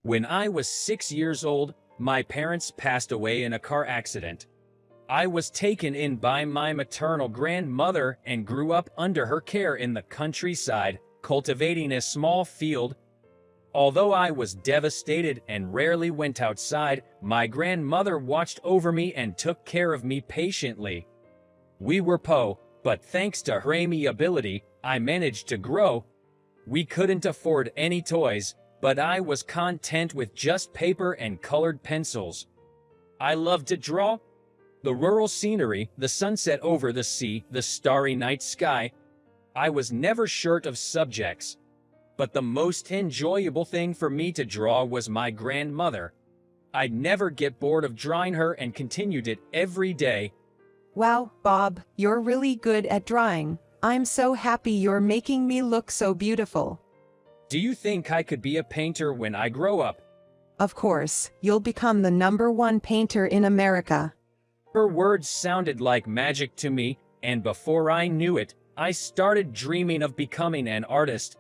When I was 6 years old, my parents passed away in a car accident. I was taken in by my maternal grandmother and grew up under her care in the countryside, cultivating a small field. Although I was devastated and rarely went outside, my grandmother watched over me and took care of me patiently. We were poor, but thanks to her amiability, I managed to grow. We couldn't afford any toys, but I was content with just paper and colored pencils. I loved to draw. The rural scenery, the sunset over the sea, the starry night sky. I was never short of subjects. But the most enjoyable thing for me to draw was my grandmother. I'd never get bored of drawing her and continued it every day. Wow, Bob, you're really good at drawing. I'm so happy you're making me look so beautiful. Do you think I could be a painter when I grow up? Of course, you'll become the #1 painter in America. Her words sounded like magic to me, and before I knew it, I started dreaming of becoming an artist.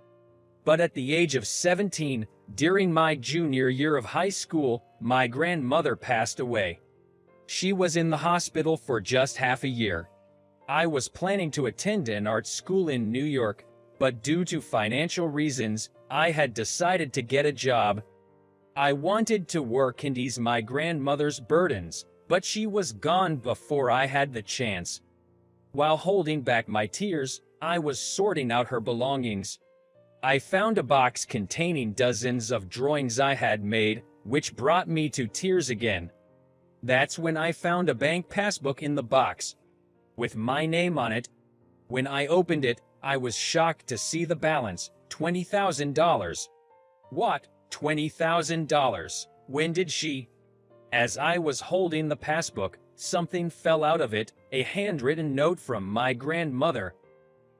But at the age of 17, during my junior year of high school, my grandmother passed away. She was in the hospital for just half a year. I was planning to attend an art school in New York, but due to financial reasons, I had decided to get a job. I wanted to work and ease my grandmother's burdens, but she was gone before I had the chance. While holding back my tears, I was sorting out her belongings. I found a box containing dozens of drawings I had made, which brought me to tears again. That's when I found a bank passbook in the box, with my name on it. When I opened it, I was shocked to see the balance, $20,000. What? $20,000? When did she? As I was holding the passbook, something fell out of it, a handwritten note from my grandmother.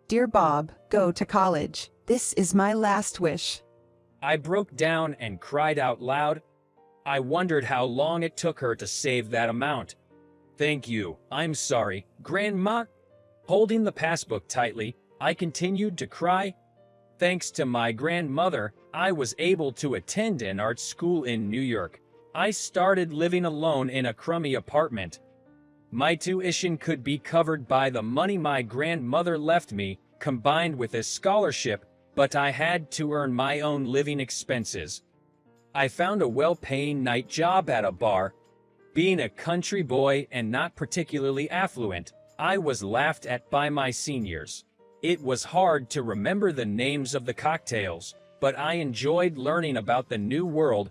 Dear Bob, go to college. This is my last wish. I broke down and cried out loud. I wondered how long it took her to save that amount. Thank you. I'm sorry, Grandma. Holding the passbook tightly, I continued to cry. Thanks to my grandmother, I was able to attend an art school in New York. I started living alone in a crummy apartment. My tuition could be covered by the money my grandmother left me, combined with a scholarship, but I had to earn my own living expenses. I found a well-paying night job at a bar. Being a country boy and not particularly affluent, I was laughed at by my seniors. It was hard to remember the names of the cocktails, but I enjoyed learning about the new world.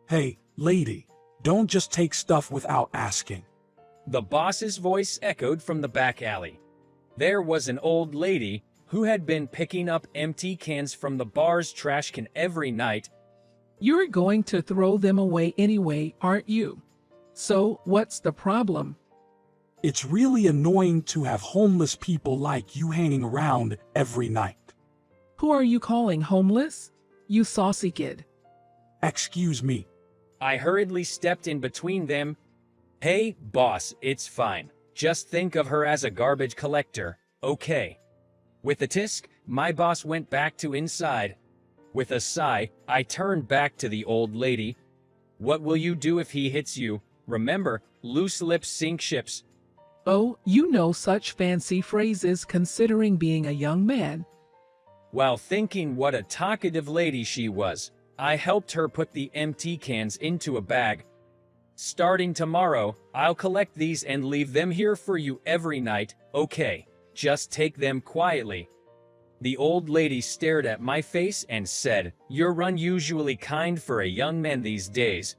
Hey, lady, don't just take stuff without asking. The boss's voice echoed from the back alley. There was an old lady who had been picking up empty cans from the bar's trash can every night. You're going to throw them away anyway, aren't you? So, what's the problem? It's really annoying to have homeless people like you hanging around every night. Who are you calling homeless? You saucy kid. Excuse me. I hurriedly stepped in between them. Hey, boss, it's fine. Just think of her as a garbage collector, okay? With a tisk, my boss went back to inside. With a sigh, I turned back to the old lady. What will you do if he hits you? Remember, loose lips sink ships. Oh, you know such fancy phrases considering being a young man. While thinking what a talkative lady she was, I helped her put the empty cans into a bag. Starting tomorrow, I'll collect these and leave them here for you every night, okay? Just take them quietly. The old lady stared at my face and said, You're unusually kind for a young man these days.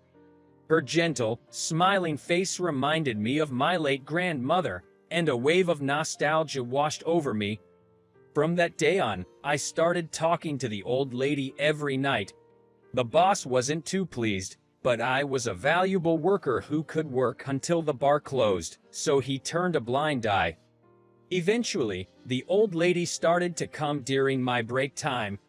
Her gentle, smiling face reminded me of my late grandmother, and a wave of nostalgia washed over me. From that day on, I started talking to the old lady every night. The boss wasn't too pleased, but I was a valuable worker who could work until the bar closed, so he turned a blind eye. Eventually, the old lady started to come during my break time.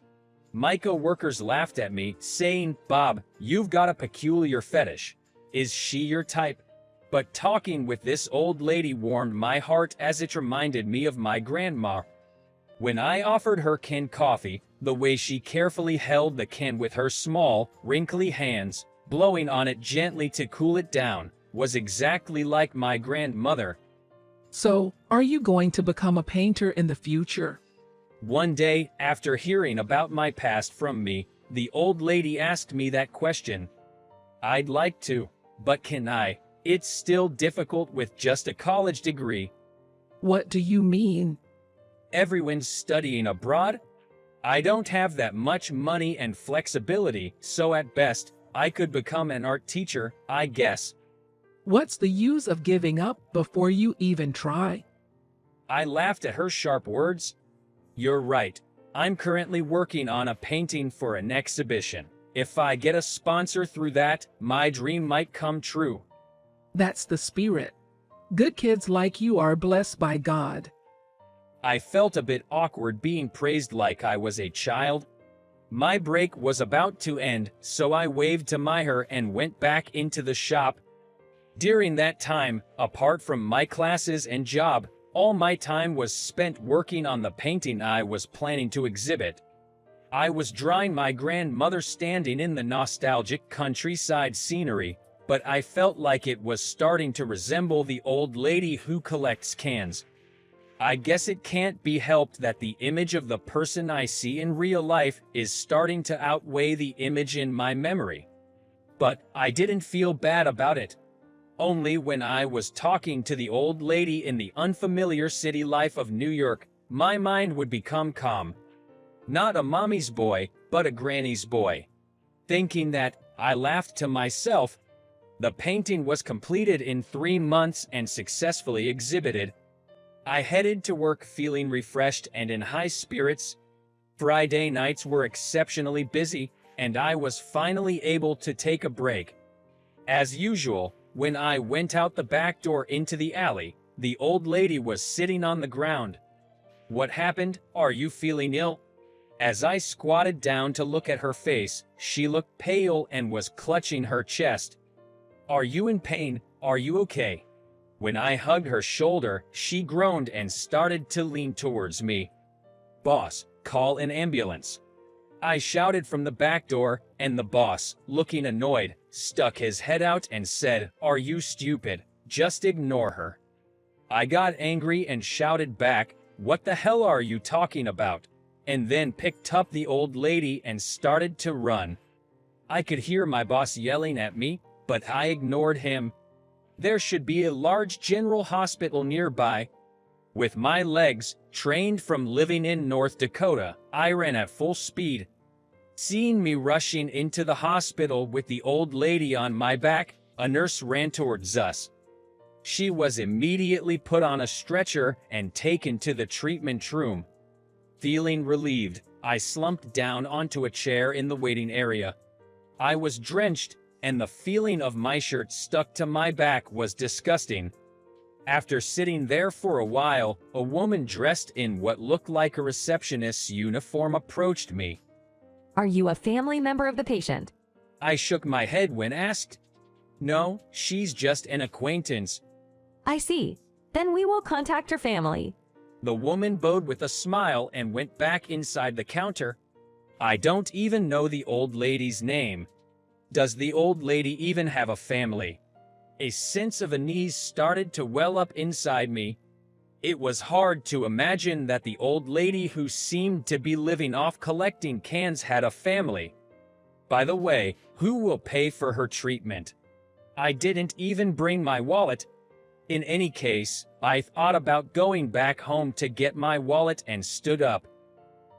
My co-workers laughed at me, saying, Bob, you've got a peculiar fetish. Is she your type? But talking with this old lady warmed my heart as it reminded me of my grandma. When I offered her canned coffee, The way she carefully held the can with her small, wrinkly hands, blowing on it gently to cool it down, was exactly like my grandmother. So, are you going to become a painter in the future? One day, after hearing about my past from me, the old lady asked me that question. I'd like to, but can I? It's still difficult with just a college degree. What do you mean? Everyone's studying abroad. I don't have that much money and flexibility, so at best, I could become an art teacher, I guess. What's the use of giving up before you even try? I laughed at her sharp words. You're right. I'm currently working on a painting for an exhibition. If I get a sponsor through that, my dream might come true. That's the spirit. Good kids like you are blessed by God. I felt a bit awkward being praised like I was a child. My break was about to end, so I waved to Maher and went back into the shop. During that time, apart from my classes and job, all my time was spent working on the painting I was planning to exhibit. I was drawing my grandmother standing in the nostalgic countryside scenery, but I felt like it was starting to resemble the old lady who collects cans. I guess it can't be helped that the image of the person I see in real life is starting to outweigh the image in my memory. But I didn't feel bad about it. Only when I was talking to the old lady in the unfamiliar city life of New York, my mind would become calm. Not a mommy's boy, but a granny's boy. Thinking that, I laughed to myself. The painting was completed in 3 months and successfully exhibited. I headed to work feeling refreshed and in high spirits. Friday nights were exceptionally busy, and I was finally able to take a break. As usual, when I went out the back door into the alley, the old lady was sitting on the ground. What happened? Are you feeling ill? As I squatted down to look at her face, she looked pale and was clutching her chest. Are you in pain? Are you okay? When I hugged her shoulder, she groaned and started to lean towards me. Boss, call an ambulance. I shouted from the back door, and the boss, looking annoyed, stuck his head out and said, Are you stupid? Just ignore her. I got angry and shouted back, What the hell are you talking about? And then picked up the old lady and started to run. I could hear my boss yelling at me, but I ignored him. There should be a large general hospital nearby. With my legs, trained from living in North Dakota, I ran at full speed. Seeing me rushing into the hospital with the old lady on my back, a nurse ran towards us. She was immediately put on a stretcher and taken to the treatment room. Feeling relieved, I slumped down onto a chair in the waiting area. I was drenched, and the feeling of my shirt stuck to my back was disgusting. After sitting there for a while, a woman dressed in what looked like a receptionist's uniform approached me. Are you a family member of the patient? I shook my head when asked. No, she's just an acquaintance. I see. Then we will contact her family. The woman bowed with a smile and went back inside the counter. I don't even know the old lady's name. Does the old lady even have a family? A sense of unease started to well up inside me. It was hard to imagine that the old lady who seemed to be living off collecting cans had a family. By the way, who will pay for her treatment? I didn't even bring my wallet. In any case, I thought about going back home to get my wallet and stood up.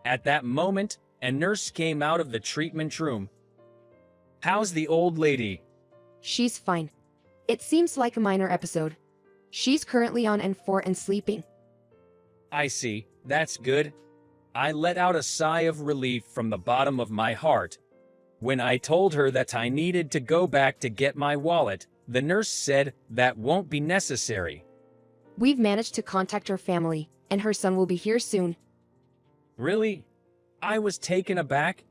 At that moment, a nurse came out of the treatment room. How's the old lady? She's fine. It seems like a minor episode. She's currently on N4 and sleeping. I see, that's good. I let out a sigh of relief from the bottom of my heart. When I told her that I needed to go back to get my wallet, the nurse said that won't be necessary. We've managed to contact her family, and her son will be here soon. Really? I was taken aback.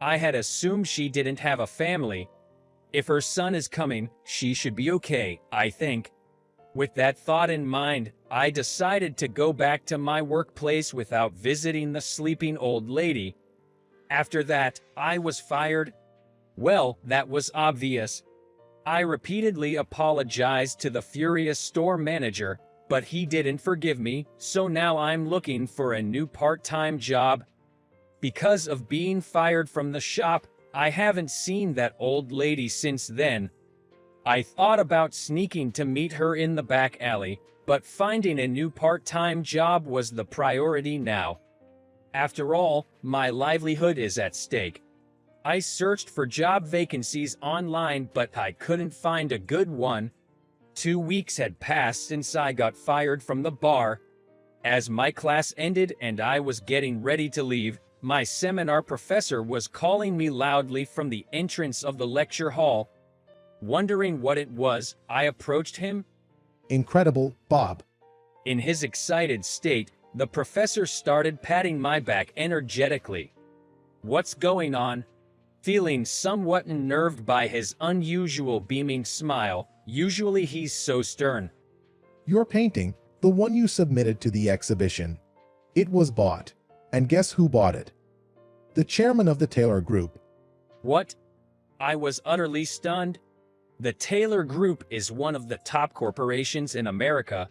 I had assumed she didn't have a family. If her son is coming, she should be okay, I think. With that thought in mind, I decided to go back to my workplace without visiting the sleeping old lady. After that, I was fired. Well, that was obvious. I repeatedly apologized to the furious store manager, but he didn't forgive me, so now I'm looking for a new part-time job. Because of being fired from the shop, I haven't seen that old lady since then. I thought about sneaking to meet her in the back alley, but finding a new part-time job was the priority now. After all, my livelihood is at stake. I searched for job vacancies online, but I couldn't find a good one. 2 weeks had passed since I got fired from the bar. As my class ended and I was getting ready to leave, my seminar professor was calling me loudly from the entrance of the lecture hall. Wondering what it was, I approached him. Incredible, Bob. In his excited state, the professor started patting my back energetically. What's going on? Feeling somewhat unnerved by his unusual beaming smile, usually he's so stern. Your painting, the one you submitted to the exhibition. It was bought. And guess who bought it? The chairman of the Taylor Group. What? I was utterly stunned. The Taylor Group is one of the top corporations in America.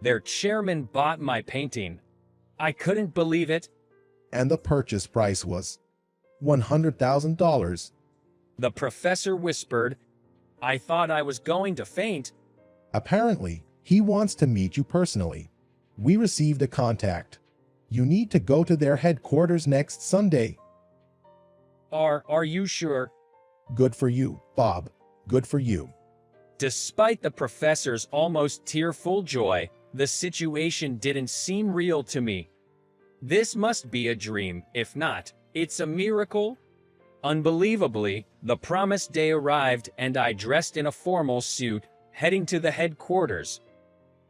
Their chairman bought my painting. I couldn't believe it. And the purchase price was $100,000. The professor whispered. I thought I was going to faint. Apparently, he wants to meet you personally. We received a contact. You need to go to their headquarters next Sunday. Are you sure? Good for you, Bob. Good for you. Despite the professor's almost tearful joy, the situation didn't seem real to me. This must be a dream. If not, it's a miracle. Unbelievably, the promised day arrived and I dressed in a formal suit, heading to the headquarters.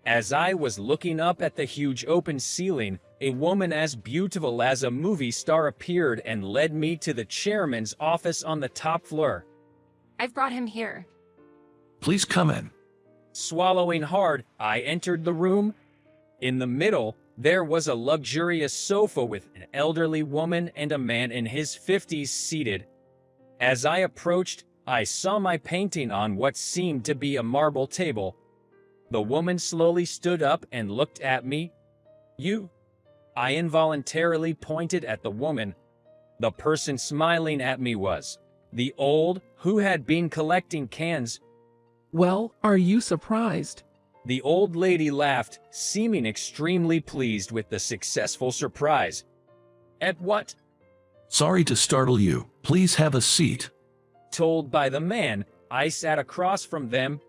As I was looking up at the huge open ceiling, a woman as beautiful as a movie star appeared and led me to the chairman's office on the top floor. I've brought him here. Please come in. Swallowing hard, I entered the room. In the middle, there was a luxurious sofa with an elderly woman and a man in his 50s seated. As I approached, I saw my painting on what seemed to be a marble table. The woman slowly stood up and looked at me. You? I involuntarily pointed at the woman. The person smiling at me was the old who had been collecting cans. Well, are you surprised? The old lady laughed, seeming extremely pleased with the successful surprise. At what? Sorry to startle you. Please have a seat. Told by the man, I sat across from them.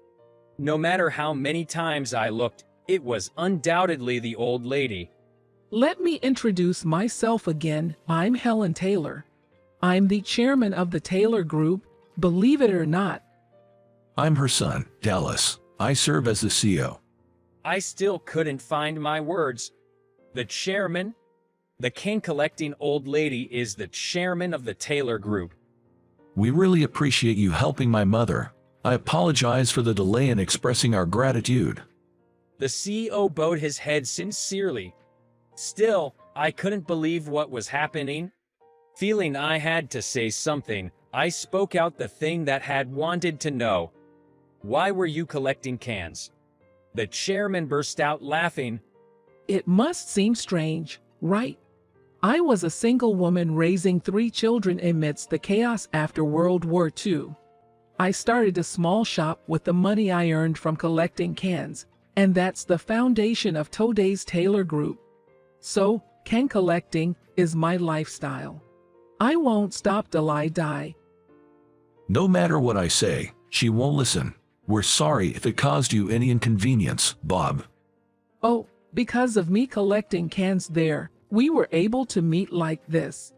No matter how many times I looked, it was undoubtedly the old lady. Let me introduce myself again. I'm Helen Taylor. I'm the chairman of the Taylor Group, believe it or not. I'm her son, Dallas. I serve as the CEO. I still couldn't find my words. The chairman? The can-collecting old lady is the chairman of the Taylor Group. We really appreciate you helping my mother. I apologize for the delay in expressing our gratitude. The CEO bowed his head sincerely. Still, I couldn't believe what was happening. Feeling I had to say something, I spoke out the thing that had wanted to know. Why were you collecting cans? The chairman burst out laughing. It must seem strange, right? I was a single woman raising 3 children amidst the chaos after World War II. I started a small shop with the money I earned from collecting cans, and that's the foundation of today's Taylor Group. So, can collecting is my lifestyle. I won't stop till I die. No matter what I say, she won't listen. We're sorry if it caused you any inconvenience, Bob. Oh, because of me collecting cans there, we were able to meet like this.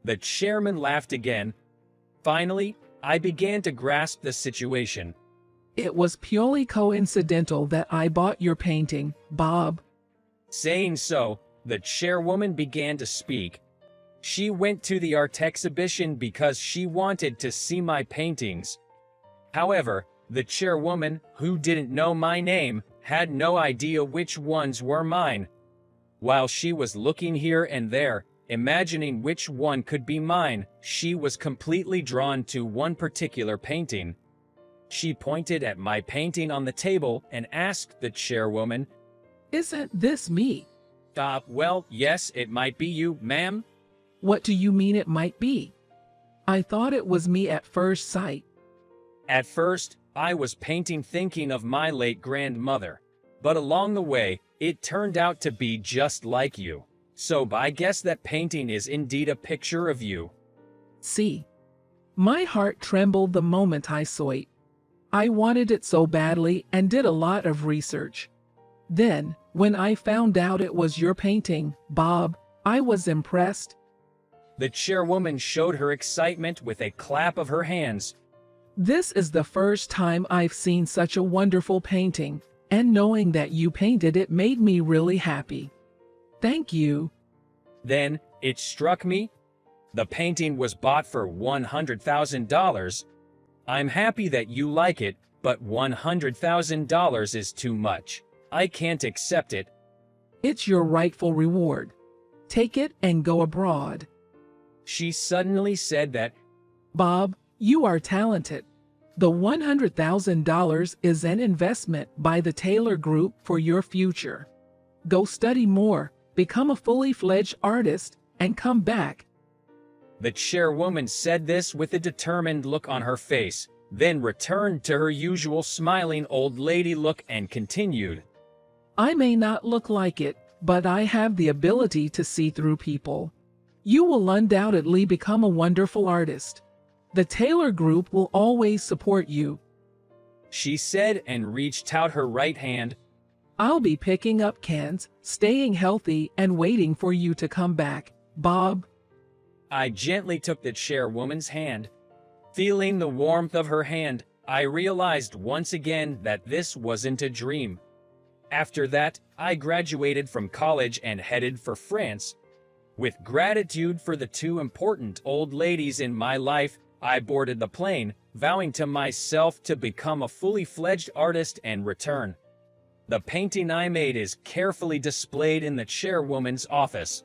The chairman laughed again. Finally, I began to grasp the situation. It was purely coincidental that I bought your painting, Bob. Saying so, the chairwoman began to speak. She went to the art exhibition because she wanted to see my paintings. However, the chairwoman, who didn't know my name, had no idea which ones were mine. While she was looking here and there, imagining which one could be mine. She was completely drawn to one particular painting. She pointed at my painting on the table and asked the chairwoman, Isn't this me? Well, yes, it might be you, ma'am. What do you mean it might be? I thought it was me at first sight. At first, I was painting thinking of my late grandmother, but along the way, it turned out to be just like you. So I guess that painting is indeed a picture of you. See, my heart trembled the moment I saw it. I wanted it so badly and did a lot of research. Then, when I found out it was your painting, Bob, I was impressed. The chairwoman showed her excitement with a clap of her hands. This is the first time I've seen such a wonderful painting, and knowing that you painted it made me really happy. Thank you. Then, it struck me. The painting was bought for $100,000. I'm happy that you like it, but $100,000 is too much. I can't accept it. It's your rightful reward. Take it and go abroad. She suddenly said that, Bob, you are talented. The $100,000 is an investment by the Taylor Group for your future. Go study more, become a fully fledged artist, and come back. The chairwoman said this with a determined look on her face, then returned to her usual smiling old lady look and continued. I may not look like it, but I have the ability to see through people. You will undoubtedly become a wonderful artist. The Taylor Group will always support you. She said and reached out her right hand. I'll be picking up cans, staying healthy, and waiting for you to come back, Bob. I gently took the chairwoman's hand. Feeling the warmth of her hand, I realized once again that this wasn't a dream. After that, I graduated from college and headed for France. With gratitude for the two important old ladies in my life, I boarded the plane, vowing to myself to become a fully fledged artist and return. The painting I made is carefully displayed in the chairwoman's office.